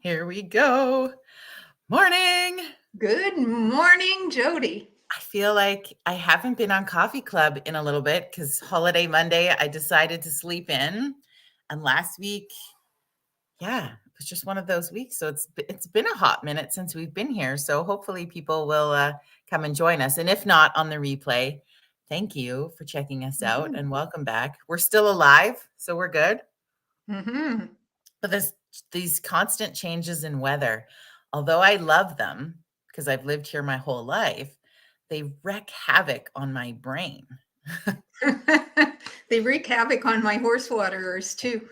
Here we go. Morning. Good morning, Jody. I feel like I haven't been on Coffee Club in a little bit because holiday Monday, I decided to sleep in. And last week, yeah, it was just one of those weeks. So it's been a hot minute since we've been here. So hopefully people will come and join us. And if not on the replay, thank you for checking us out and welcome back. We're still alive, so we're good. Mm-hmm. But there's these constant changes in weather. Although I love them because I've lived here my whole life, they wreak havoc on my brain. They wreak havoc on my horse waterers too.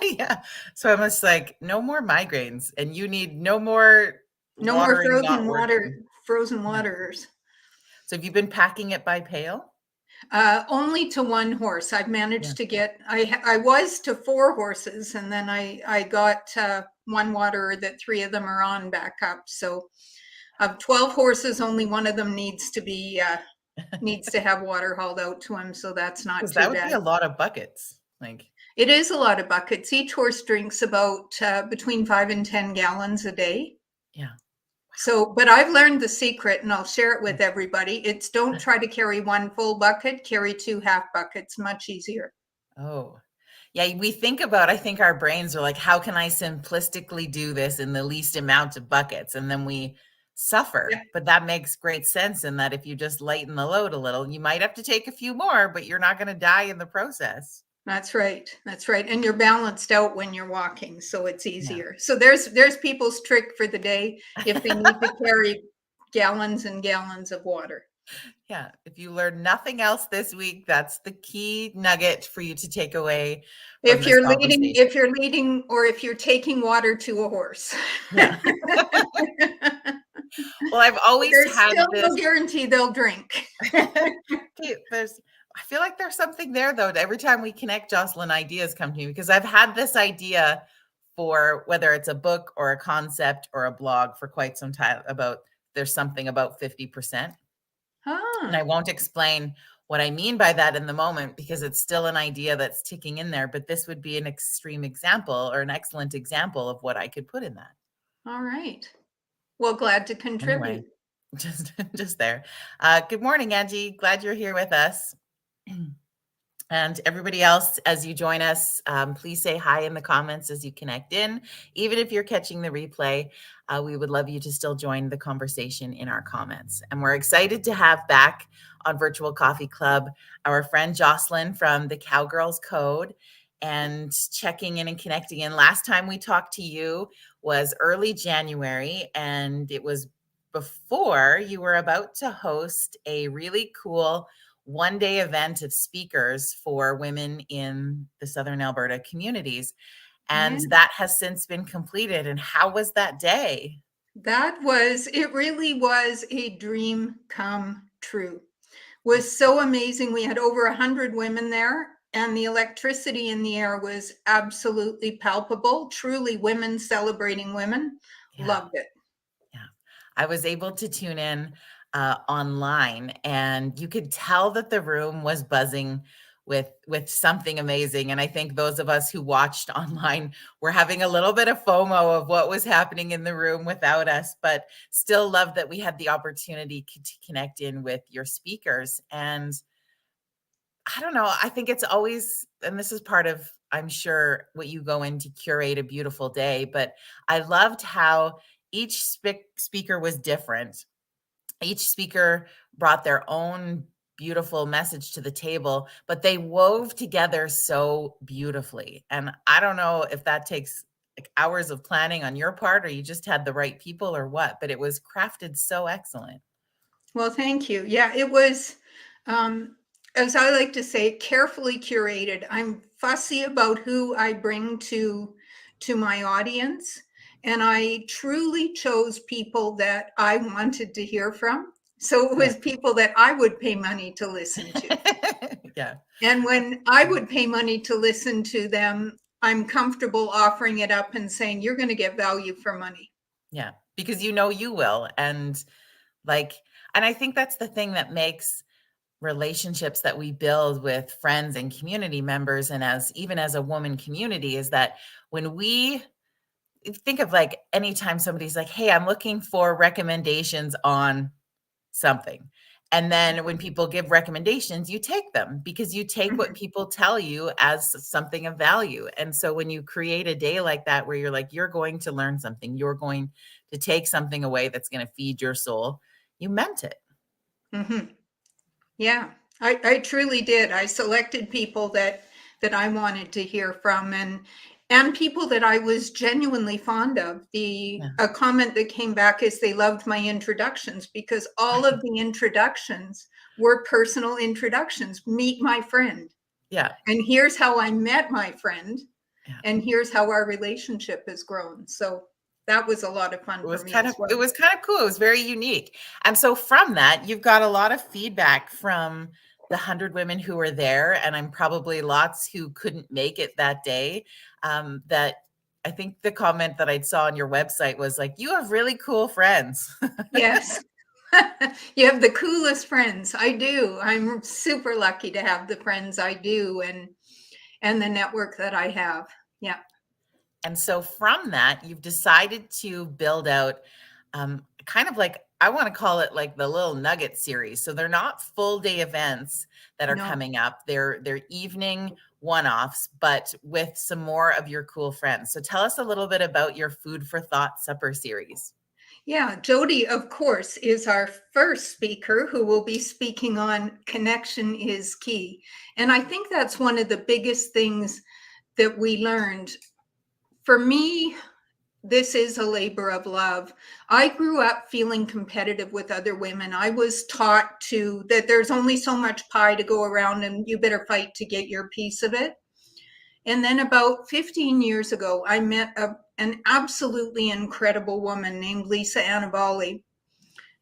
Yeah. So I'm just like, no more migraines, and you need no more No more watering not working. frozen Yeah. waterers. So have you been packing it by pail? Only to one horse. I've Yeah. managed to get. I was to 4 horses, and then I got one waterer that 3 of them are on back up. So of 12 horses, only one of them needs to have water hauled out to him. So that's not Because that too would be bad. a lot of buckets. Like, It is a lot of buckets. Each horse drinks about between 5 and 10 gallons a day. yeah. So, but I've learned the secret and I'll share it with everybody. It's don't try to carry one full bucket, carry 2 half buckets, much easier. Oh. Yeah, we think about, I think our brains are like, how can I simplistically do this in the least amount of buckets? And then we Yeah, suffer. But that makes great sense in that if you just lighten the load a little, you might have to take a few more, but you're not going to die in the process. that's right. That's right. And you're balanced out when you're walking, so it's Yeah. easier. So there's people's trick for the day if they need to carry gallons and gallons of water. Yeah. If you learn nothing else this week, that's the key nugget for you to take away from this conversation. If you're leading or if you're taking water to a horse. Yeah. Well, I've always There's had still this. no guarantee they'll drink. Okay, I feel like there's something there though. Every time we connect, Jocelyn, ideas come to me because I've had this idea for whether it's a book or a concept or a blog for quite some time about there's something about 50%. And I Huh. won't explain what I mean by that in the moment because it's still an idea that's ticking in there. But this would be an extreme example or an excellent example of what I could put in that. All right. Well, glad to Anyway, contribute. just there. Good morning, Angie. Glad you're here with us. And everybody else, as you join us, please say hi in the comments as you connect in. Even if you're catching the replay, we would love you to still join the conversation in our comments. And we're excited to have back on Virtual Coffee Club our friend Jocelyn from the Cowgirls Code and checking in and connecting in. Last time we talked to you was early January, and it was before you were about to host a really cool one-day event of speakers for women in the Southern Alberta communities. And Yeah. that has since been completed. And how was that day? It really was a dream come true. Was so amazing. We had over 100 women there, and the electricity in the air was absolutely palpable. Truly women celebrating women. Yeah, Loved it. yeah. I was able to tune in online, and you could tell that the room was buzzing with something amazing. And I think those of us who watched online were having a little bit of FOMO of what was happening in the room without us, but still love that we had the opportunity to connect in with your speakers. And I don't know, I think it's always, and this is part of, I'm sure, what you go in to curate a beautiful day, but I loved how each speaker was different. Each speaker brought their own beautiful message to the table, but they wove together so beautifully. And I don't know if that takes like hours of planning on your part or you just had the right people or what, but it was crafted so excellent. Well, thank you. Yeah, it was, um, as I like to say, carefully curated. I'm fussy about who I bring to my audience, and I truly chose people that I wanted to hear from. So it Yeah. was people that I would pay money to listen to. Yeah. And when I would pay money to listen to them, I'm comfortable offering it up and saying, you're going to get value for money. Yeah. Because you know you will. And like, and I think that's the thing that makes relationships that we build with friends and community members, and as even as a woman community, is that when we think of like anytime somebody's like, hey, I'm looking for recommendations on something. And then when people give recommendations, you take them because you take what Mhm. people tell you as something of value. And so when you create a day like that, where you're like, you're going to learn something, you're going to take something away that's going to feed your soul, you meant it. Mhm. Yeah, I truly did. I selected people that I wanted to hear from, and people that I was genuinely fond of. Yeah. A comment that came back is they loved my introductions because all of the introductions were personal introductions. Meet my friend, Yeah. and here's how I met my friend, Yeah. and here's how our relationship has grown. So that was a lot of fun for me as It well. was kind of cool. It was very unique. And so from that, you've got a lot of feedback from the 100 women who were there, and I'm probably lots who couldn't make it that day. That I think the comment that I saw on your website was like, "You have really cool friends." Yes. You have the coolest friends. I do. I'm super lucky to have the friends I do and the network that I have. Yeah. And so from that, you've decided to build out kind of like, I want to call it like the little nugget series. So they're not full day events that are No. coming up. They're evening one-offs, but with some more of your cool friends. So tell us a little bit about your Food for Thought Supper series. Yeah, Jody, of course, is our first speaker who will be speaking on connection is key. And I think that's one of the biggest things that we learned. For me, this is a labor of love. I grew up feeling competitive with other women. I was taught to that there's only so much pie to go around and you better fight to get your piece of it. And then about 15 years ago, I met an absolutely incredible woman named Lisa Annavali.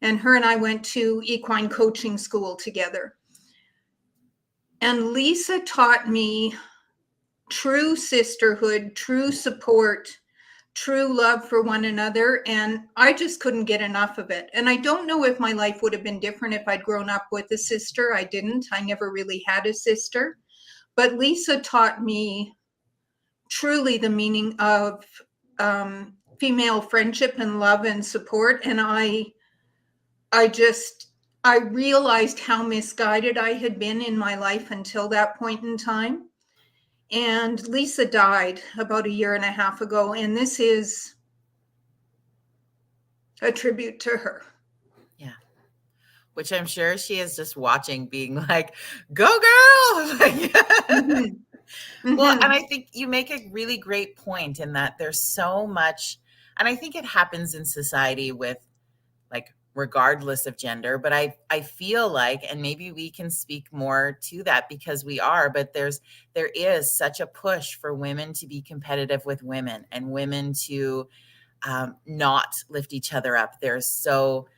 And her and I went to equine coaching school together. And Lisa taught me true sisterhood, true support, true love for one another. And I just couldn't get enough of it. And I don't know if my life would have been different if I'd grown up with a sister. I didn't. I never really had a sister. But Lisa taught me truly the meaning of female friendship and love and support. And I just, I realized how misguided I had been in my life until that point in time. And Lisa died about a year and a half ago. And this is a tribute to her. Yeah. Which I'm sure she is just watching, being like, go girl. Mhm. Well, and Mhm. I think you make a really great point in that there's so much, and I think it happens in society with like regardless of gender, but I feel like, and maybe we can speak more to that because we are, but there is such a push for women to be competitive with women and women to not lift each other up. There's so,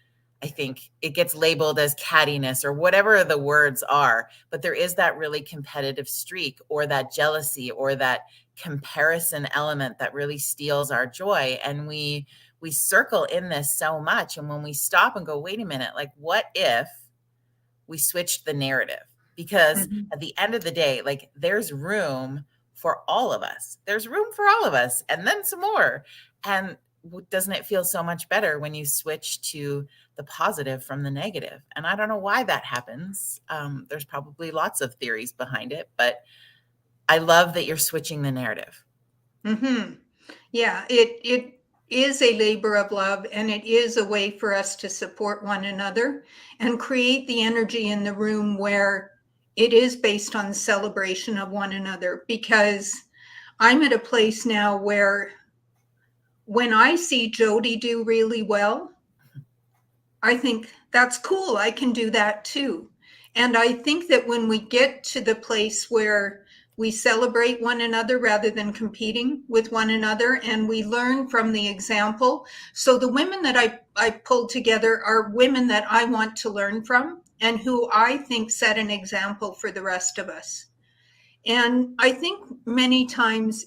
I think it gets labeled as cattiness or whatever the words are, but there is that really competitive streak or that jealousy or that comparison element that really steals our joy. And we circle in this so much. And when we stop and go, wait a minute, like what if we switched the narrative? Because Mhm. at the end of the day, like there's room for all of us. There's room for all of us and then some more. And doesn't it feel so much better when you switch to the positive from the negative? And I don't know why that happens. There's probably lots of theories behind it, but I love that you're switching the narrative. Mhm. Yeah, it is a labor of love, and it is a way for us to support one another and create the energy in the room where it is based on celebration of one another. Because I'm at a place now where when I see Jody do really well, I think that's cool. I can do that too. And I think that when we get to the place where we celebrate one another rather than competing with one another and we learn from the example. So the women that I pulled together are women that I want to learn from and who I think set an example for the rest of us. And I think many times,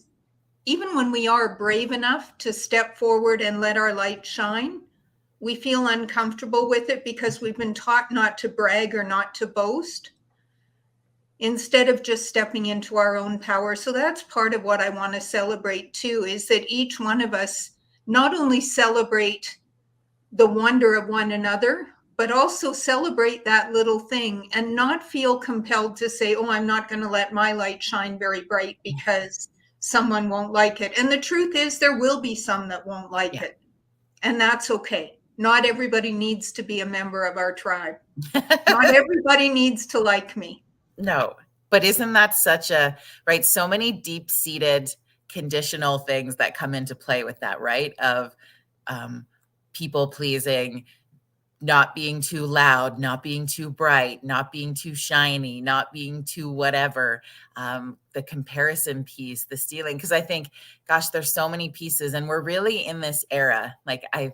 even when we are brave enough to step forward and let our light shine, we feel uncomfortable with it because we've been taught not to brag or not to boast, instead of just stepping into our own power. So that's part of what I want to celebrate too, is that each one of us not only celebrate the wonder of one another, but also celebrate that little thing and not feel compelled to say, oh, I'm not going to let my light shine very bright because someone won't like it. And the truth is, there will be some that won't like Yeah. it. And that's okay. Not everybody needs to be a member of our tribe. Not everybody needs to like me. No, but isn't that such a, right? So many deep-seated conditional things that come into play with that, right? Of people pleasing, not being too loud, not being too bright, not being too shiny, not being too whatever. The comparison piece, the stealing, because I think, gosh, there's so many pieces, and we're really in this era. Like I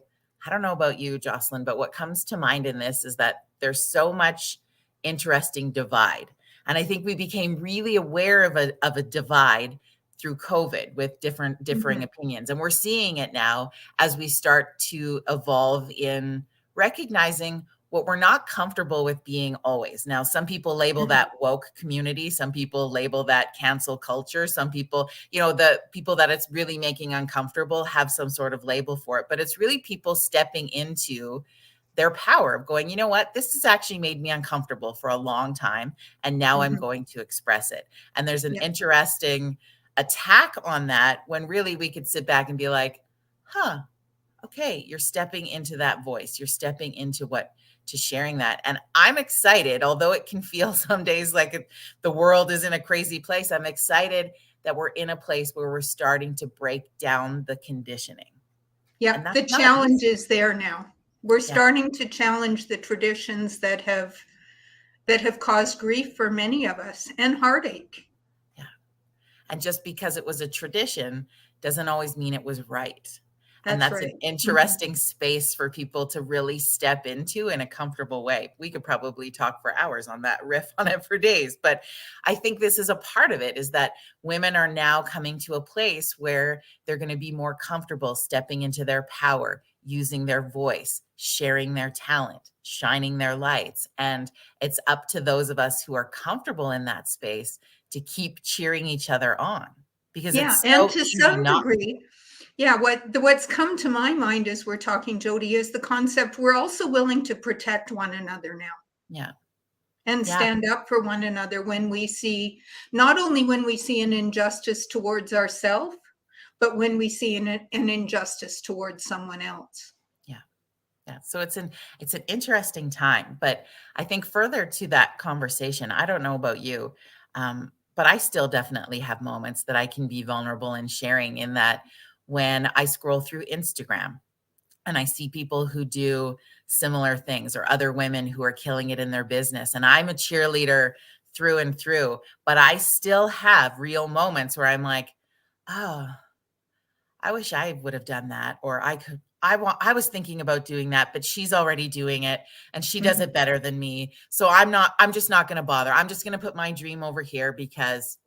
don't know about you, Jocelyn, but what comes to mind in this is that there's so much interesting divide, and I think we became really aware of a divide through COVID with differing opinions, and we're seeing it now as we start to evolve in recognizing what we're not comfortable with being always. Now, some people label that woke community. Some people label that cancel culture. Some people, the people that it's really making uncomfortable have some sort of label for it. But it's really people stepping into their power of going, you know what, this has actually made me uncomfortable for a long time. And now I'm going to express it. And there's an interesting attack on that when really we could sit back and be like, huh, okay, you're stepping into that voice. You're stepping into to sharing that. And I'm excited, although it can feel some days like the world is in a crazy place. I'm excited that we're in a place where we're starting to break down the conditioning. Yeah, And that's the not challenge easy. is there now. We're Yeah. starting to challenge the traditions that have caused grief for many of us and heartache. Yeah. And just because it was a tradition doesn't always mean it was right. And That's that's an right. interesting space for people to really step into in a comfortable way. We could probably talk for hours on that, riff on it for days, but I think this is a part of it, is that women are now coming to a place where they're going to be more comfortable stepping into their power, using their voice, sharing their talent, shining their lights. And it's up to those of us who are comfortable in that space to keep cheering each other on, because Yeah, it's and so to easy some not to. degree, yeah, what's come to my mind as we're talking, Jody, is the concept we're also willing to protect one another now Yeah. and Yeah. stand up for one another when we see, not only when we see an injustice towards ourselves, but when we see an injustice towards someone else. Yeah. Yeah. So it's an interesting time, but I think further to that conversation, I don't know about you, but I still definitely have moments that I can be vulnerable in sharing, in that when I scroll through Instagram and I see people who do similar things, or other women who are killing it in their business. And I'm a cheerleader through and through, but I still have real moments where I'm like, oh, I wish I would have done that, or I was thinking about doing that, but she's already doing it and she does it better than me. So I'm just not going to bother. I'm just going to put my dream over here because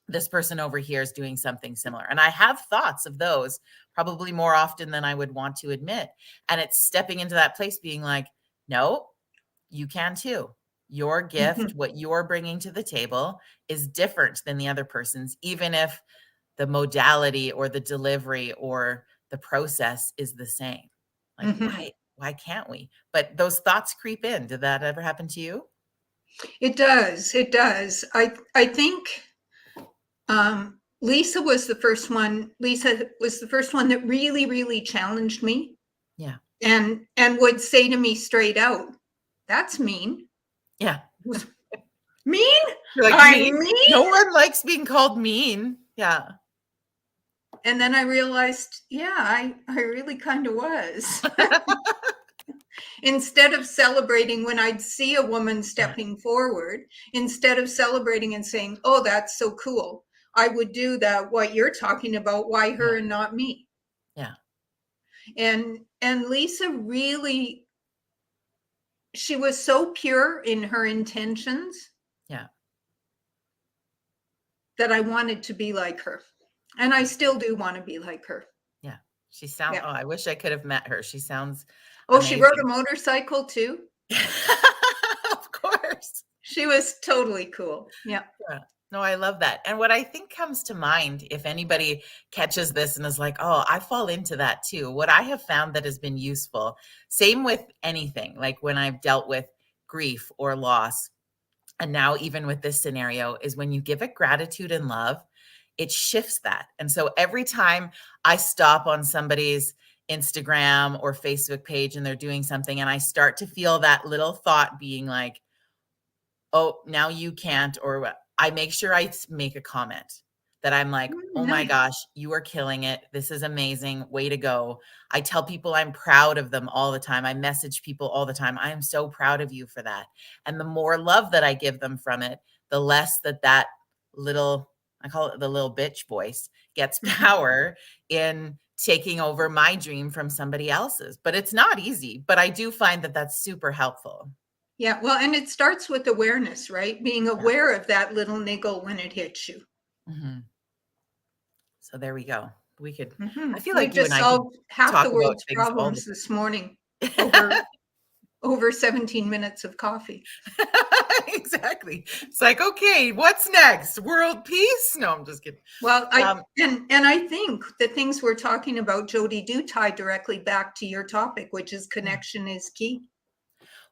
this person over here is doing something similar. And I have thoughts of those probably more often than I would want to admit. And it's stepping into that place being like, no, you can too. Your gift, what you're bringing to the table, is different than the other person's, even if the modality or the delivery or the process is the same. Like, why can't we? But those thoughts creep in. Did that ever happen to you? It does. It does. I think Lisa was the first one. Lisa was the first one that really, really challenged me, Yeah. and would say to me straight out, "That's mean." Yeah. Mean? You're like, I'm mean? mean? No one likes being called mean. Yeah. And then I realized, yeah, I really kind of was. Instead of celebrating when I'd see a woman stepping forward, instead of celebrating and saying, "Oh, that's so cool," I would do that, what you're talking about, why Yeah. her and not me. Yeah. And Lisa really, she was so pure in her intentions Yeah. that I wanted to be like her. And I still do want to be like her. Yeah. She sounds, Yeah. oh, I wish I could have met her. She sounds Oh, she rode a amazing. motorcycle too? Of course. She was totally cool. Yeah. Yeah. No, I love that. And what I think comes to mind, if anybody catches this and is like, oh, I fall into that too, what I have found that has been useful, same with anything, like when I've dealt with grief or loss, and now even with this scenario, is when you give it gratitude and love, it shifts that. And so every time I stop on somebody's Instagram or Facebook page and they're doing something, and I start to feel that little thought being like, oh, now you can't, or I make sure I make a comment that I'm like, oh my Nice. gosh, you are killing it. This is amazing. Way to go. I tell people I'm proud of them all the time. I message people all the time. I am so proud of you for that. And the more love that I give them from it, the less that little, I call it the little bitch voice, gets Mhm. power in taking over my dream from somebody else's. But it's not easy, but I do find that that's super helpful. Yeah, well, and it starts with awareness, right? Being Yeah. aware of that little niggle when it hits you. Mhm. So there we go. We could, I feel We like you and just I could solved half talk the about world's things all the problems this morning over 17 minutes of coffee. exactly. It's like, okay, what's next? World peace? No, I'm just kidding. Well, I Um, and I think the things we're talking about, Jody, do tie directly back to your topic, which is yeah. connection is key.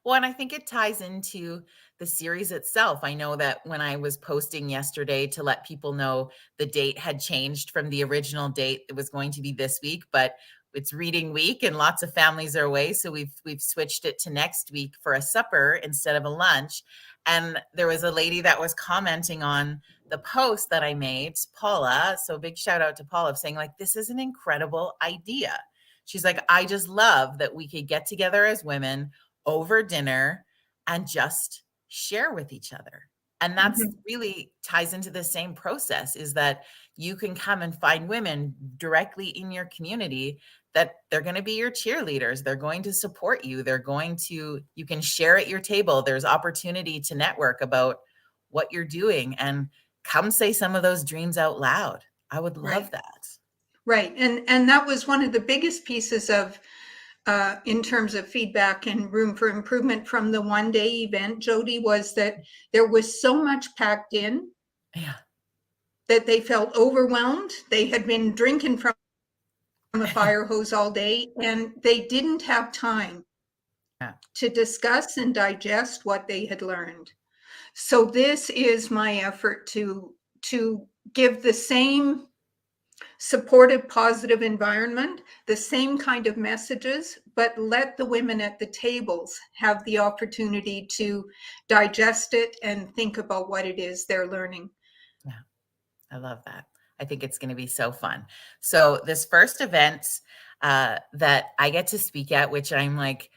Well, and I think it ties into the series itself. I know that when I was posting yesterday to let people know the date had changed from the original date, it was going to be this week, but it's reading week and lots of families are away, so we've switched it to next week for a supper instead of a lunch. And there was a lady that was commenting on the post that I made, Paula. So big shout out to Paula, saying like, this is an incredible idea. She's like, I just love that we could get together as women over dinner and just share with each other. And that's Mhm. really ties into the same process, is that you can come and find women directly in your community that they're going to be your cheerleaders. They're going to support you. They're going to, you can share at your table. There's opportunity to network about what you're doing and come say some of those dreams out loud. I would love Right, that. right, and that was one of the biggest pieces of in terms of feedback and room for improvement from the one-day event, Jody, was that there was so much packed in Yeah. that they felt overwhelmed. They had been drinking from a fire hose all day, and they didn't have time Yeah. to discuss and digest what they had learned. So this is my effort to give the same supportive, positive environment, the same kind of messages, but let the women at the tables have the opportunity to digest it and think about what it is they're learning. Yeah. I love that. I think it's going to be so fun. So this first event that I get to speak at, which I'm like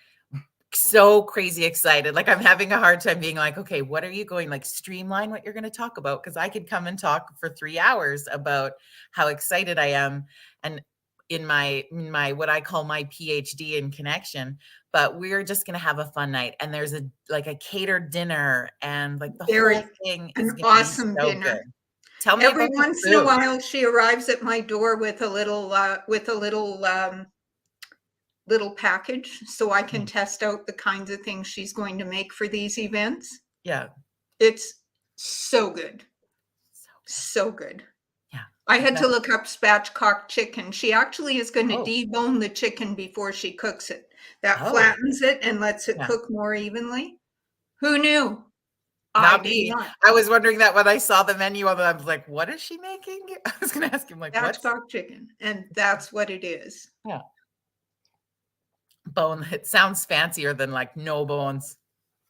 so crazy excited. Like I'm having a hard time being like, okay, what are you going like streamline what you're going to talk about? Because I could come and talk for 3 hours about how excited I am and in my what I call my PhD in connection. But we're just going to have a fun night, and there's a like a catered dinner, and like the whole Very thing is an going to be awesome so dinner. good. Tell me Every about the once in a food. while, she arrives at my door with a little package, so I can Mm, test out the kinds of things she's going to make for these events. yeah, It's so good, so good. so good. Yeah, I I've had got to look up spatchcock chicken. She actually is going to oh, debone the chicken before she cooks it. That oh, flattens it and lets it yeah. cook more evenly. Who knew? I Not did me. not. I was wondering that when I saw the menu of it, I was like, "What is she making?" I was gonna ask him, like, "What's" Spatchcock chicken, and that's what it is. yeah, bone it sounds fancier than, like, no bones.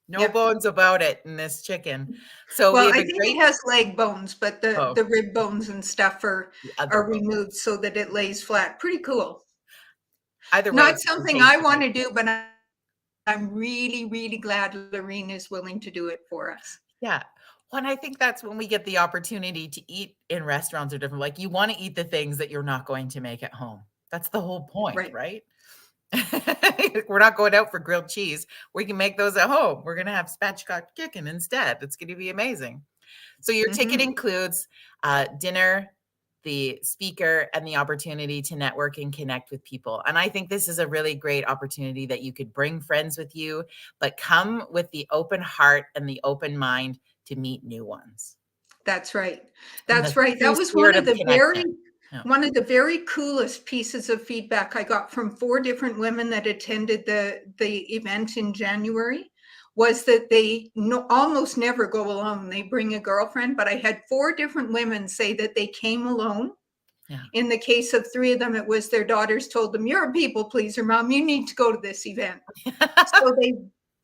No Yeah. bones about it in this chicken. So we Well, have I a think it great has leg bones, but the oh, the rib bones and stuff the other are bone. removed so that it lays flat. Pretty cool. Either way, Not it's gonna be something I want tasty. to do, but I'm really, really glad Lorene is willing to do it for us. Yeah. Well, and I think that's when we get the opportunity to eat in restaurants or different like, you wanna eat the things that you're not going to make at home. That's the whole point, Right. right? We're not going out for grilled cheese. We can make those at home. We're gonna have spatchcock chicken instead. It's gonna be amazing. So your ticket Mhm. includes dinner, the speaker and the opportunity to network and connect with people. And I think this is a really great opportunity that you could bring friends with you, but come with the open heart and the open mind to meet new ones. That's right. In the That's right. true That was spirit of connection. Yeah. one of the very coolest pieces of feedback I got from 4 different women that attended the event in January was that they almost never go alone. They bring a girlfriend, but I had 4 different women say that they came alone. Yeah. In the case of 3 of them, it was their daughters told them, "You're a people pleaser, Mom. You need to go to this event." So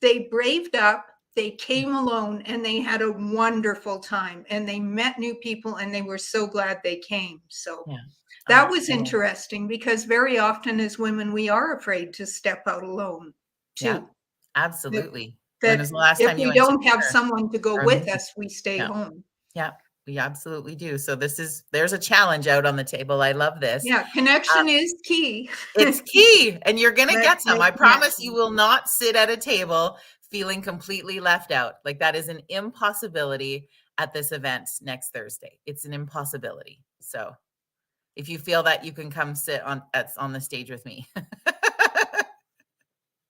they braved up, they came alone, and they had a wonderful time, and they met new people, and they were so glad they came. So Yeah. that was interesting, because very often as women, we are afraid to step out alone Yeah, too. absolutely. When That was the last if time you we went to don't have dinner someone to go or a with movie? us, we stay Yeah. home. Yeah, we absolutely do. So there's a challenge out on the table. I love this. Yeah, connection is key. It's key, and you're gonna Let's get some. make I promise you connection. will not sit at a table feeling completely left out. Like, that is an impossibility at this event next Thursday. It's an impossibility. So if you feel that, you can come sit on the stage with me.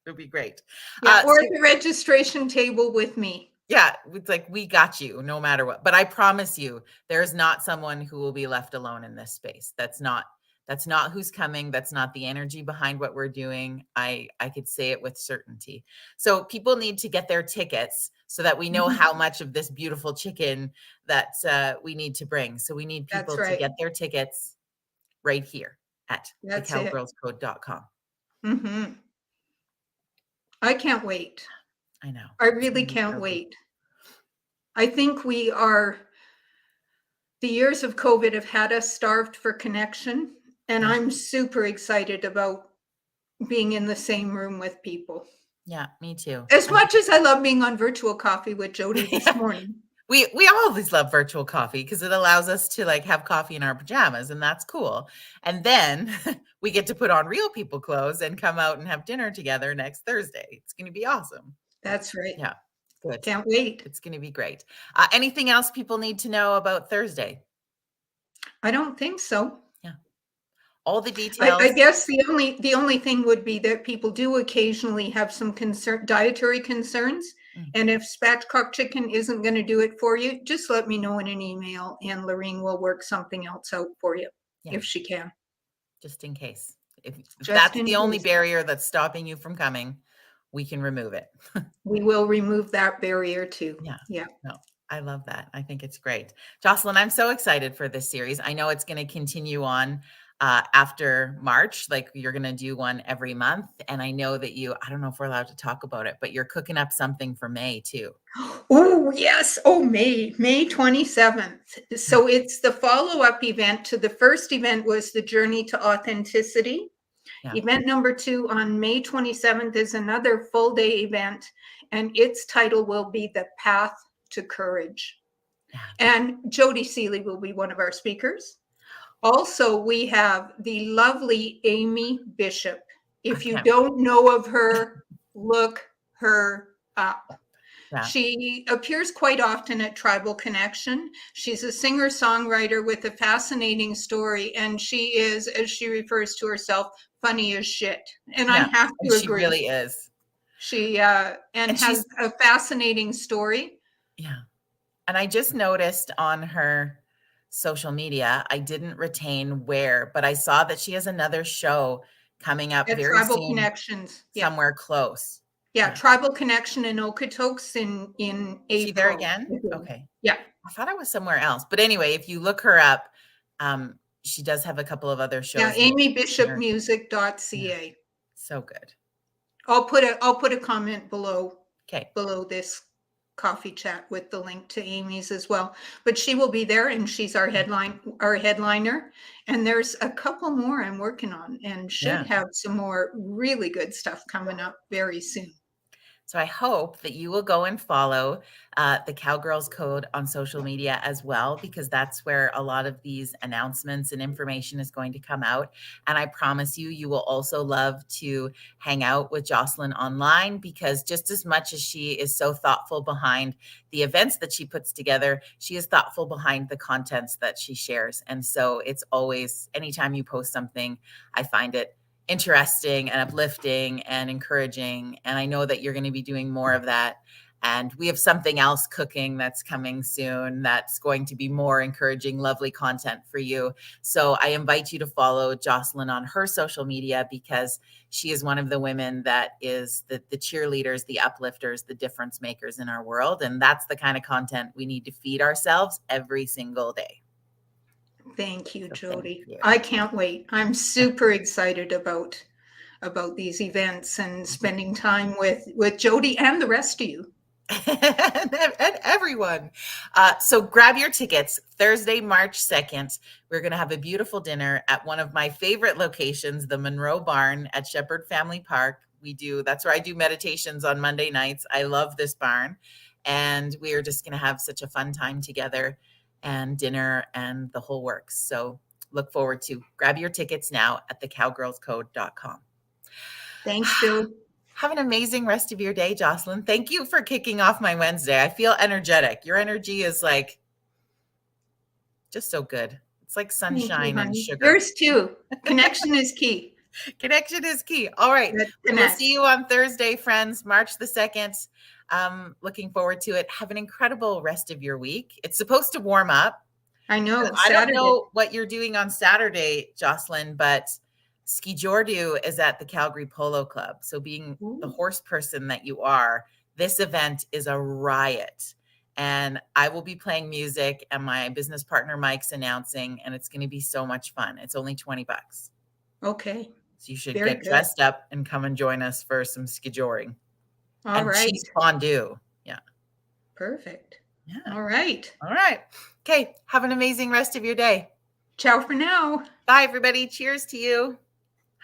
It'd be great. Yeah, or So at the registration table with me. yeah, it's like, we got you no matter what. But I promise you, there's not someone who will be left alone in this space. That's not who's coming. That's not the energy behind what we're doing. I could say it with certainty. So people need to get their tickets so that we know how much of this beautiful chicken that we need to bring. So we need That's people to right. get their tickets right here at That's it. thecowgirlscode.com. Mhm. I can't wait. I know. I It's really gonna be can't so good. wait. I think the years of COVID have had us starved for connection, and Yeah. I'm super excited about being in the same room with people. Yeah, me too. As much as I love being on virtual coffee with Jody this Yeah. morning. We always love virtual coffee because it allows us to, like, have coffee in our pajamas, and that's cool. And then we get to put on real people clothes and come out and have dinner together next Thursday. It's gonna be awesome. That's right. Yeah, good. Can't wait. It's gonna be great. Anything else people need to know about Thursday? I don't think so. Yeah. All the I details. guess the only thing would be that people do occasionally have some dietary concerns, Mm, and if spatchcock chicken isn't gonna do it for you, just let me know in an email, and Lorene will work something else out for you, yeah, if she can. just in case. If Just that's in the only case. barrier that's stopping you from coming, we can remove it. We will remove that barrier too. Yeah. Yeah. No, I love that. I think it's great. Jocelyn, I'm so excited for this series. I know it's going to continue on after March. Like, you're going to do one every month. And I know that I don't know if we're allowed to talk about it, but you're cooking up something for May too. Oh, yes. Oh, May 27th. So it's the follow-up event to the first event was the Journey to Authenticity. Yeah. Event number 2 on May 27th is another full day event, and its title will be The Path to Courage. Yeah. And Jody Seeley will be one of our speakers. Also, we have the lovely Amy Bishop. If you don't know of her, look her up. Yeah. She appears quite often at Tribal Connection. She's a singer-songwriter with a fascinating story, and she is, as she refers to herself, funny as shit. And I have to She agree. really is. She and has a fascinating story. Yeah. And I just noticed on her social media, I didn't retain where, but I saw that she has another show coming up At very Tribal soon, Connections. Yeah. somewhere close. Yeah, Tribal Connection in Okotoks in Is she there April. again? Okay. Yeah. I thought I was somewhere else. But anyway, if you look her up, she does have a couple of other shows. Yeah, amybishopmusic.ca. So good. I'll put a comment below Okay. below this coffee chat with the link to Amy's as well. But she will be there, and she's our headliner. And there's a couple more I'm working on, and should have some more really good stuff coming up very soon. So I hope that you will go and follow the Cowgirls Code on social media as well, because that's where a lot of these announcements and information is going to come out. And I promise you, you will also love to hang out with Jocelyn online, because just as much as she is so thoughtful behind the events that she puts together, she is thoughtful behind the contents that she shares. And so it's always, anytime you post something, I find it interesting and uplifting and encouraging. And I know that you're going to be doing more of that. And we have something else cooking that's coming soon that's going to be more encouraging, lovely content for you. So I invite you to follow Jocelyn on her social media, because she is one of the women that is the cheerleaders, the uplifters, the difference makers in our world. And that's the kind of content we need to feed ourselves every single day. Thank you, So thank Jody. you. I can't wait. I'm super excited about these events and spending time with Jody and the rest of you. And everyone. So grab your tickets. Thursday, March 2nd, we're going to have a beautiful dinner at one of my favorite locations, the Monroe Barn at Shepherd Family Park. That's where I do meditations on Monday nights. I love this barn. And we are just going to have such a fun time together, and dinner and the whole works. So look forward to. Grab your tickets now at thecowgirlscode.com. Thanks, Jody. Have an amazing rest of your day, Jocelyn. Thank you for kicking off my Wednesday. I feel energetic. Your energy is like just so good. It's like Thank you, sunshine and honey. sugar. Yours too. Connection is key. Connection is key. All right. Let's We will connect. see you on Thursday, friends, March the 2nd. Looking forward to it. Have an incredible rest of your week. It's supposed to warm up. I know. I don't Saturday. know what you're doing on Saturday, Jocelyn, but Ski Jordu is at the Calgary Polo Club. So being the horse person that you are, this event is a riot. And I will be playing music, and my business partner Mike's announcing, and it's going to be so much fun. It's only $20. Okay. So you should Very get good. dressed up and come and join us for some skijoring. All and right. cheese fondue. Yeah. Perfect. Yeah. All right. All right. Okay. Have an amazing rest of your day. Ciao for now. Bye, everybody. Cheers to you.